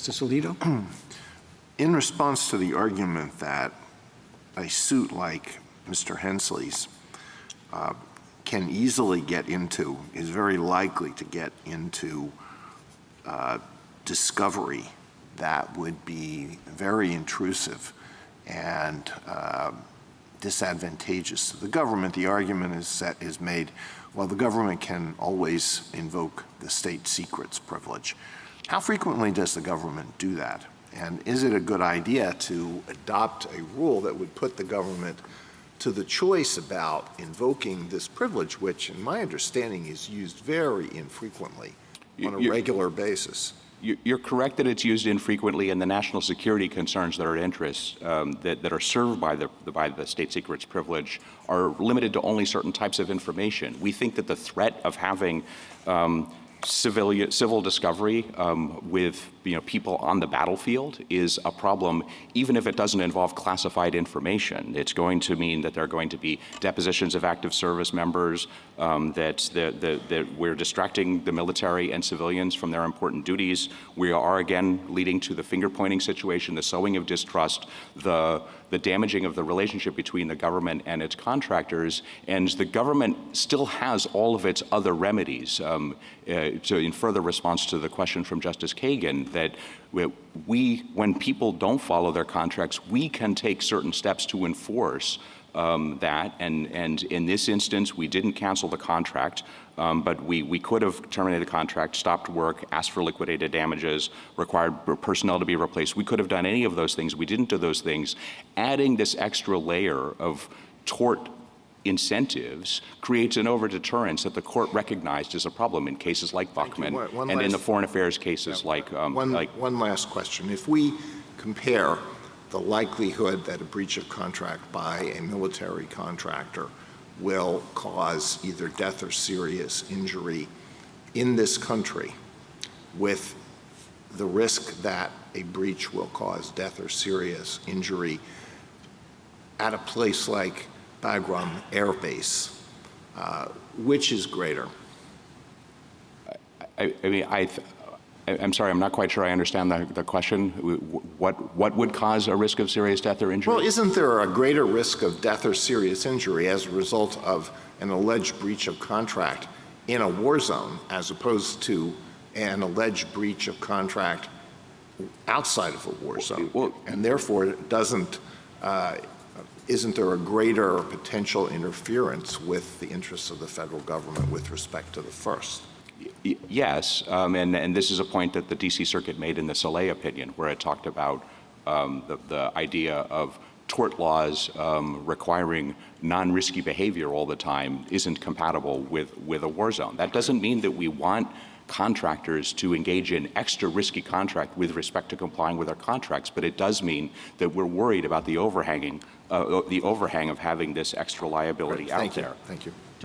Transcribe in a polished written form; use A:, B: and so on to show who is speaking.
A: Justice Alito?
B: In response to the argument that a suit like Mr. Hensley's can easily get into, is very likely to get into discovery that would be very intrusive and disadvantageous to the government, the argument is made, well, the government can always invoke the state secrets privilege. How frequently does the government do that? And is it a good idea to adopt a rule that would put the government to the choice about invoking this privilege, which, in my understanding, is used very infrequently on a regular basis?
C: You're correct that it's used infrequently, and the national security concerns that are at interest that are served by the state secrets privilege are limited to only certain types of information. We think that the threat of having civil discovery with people on the battlefield is a problem, even if it doesn't involve classified information. It's going to mean that there are going to be depositions of active service members, that we're distracting the military and civilians from their important duties. We are again leading to the finger-pointing situation, the sowing of distrust, the damaging of the relationship between the government and its contractors, and the government still has all of its other remedies. In further response to the question from Justice Kagan, that when people don't follow their contracts, we can take certain steps to enforce that, and in this instance, we didn't cancel the contract, but we could have terminated the contract, stopped work, asked for liquidated damages, required personnel to be replaced. We could have done any of those things. We didn't do those things. Adding this extra layer of tort incentives creates an over-deterrence that the court recognized as a problem in cases like Buckman and in the foreign affairs cases
B: one last question. If we compare the likelihood that a breach of contract by a military contractor will cause either death or serious injury in this country with the risk that a breach will cause death or serious injury at a place like Bagram Air Base, which is greater?
C: I'm sorry, I'm not quite sure I understand the question. What would cause a risk of serious death or injury?
B: Well, isn't there a greater risk of death or serious injury as a result of an alleged breach of contract in a war zone as opposed to an alleged breach of contract outside of a war zone?
C: Well,
B: and therefore, isn't there a greater potential interference with the interests of the federal government with respect to the first?
C: Yes, and this is a point that the D.C. Circuit made in the Soleil opinion, where it talked about the idea of tort laws requiring non-risky behavior all the time isn't compatible with a war zone. That doesn't mean that we want contractors to engage in extra risky contract with respect to complying with our contracts, but it does mean that we're worried about the overhang of having this extra liability out there.
B: Thank you.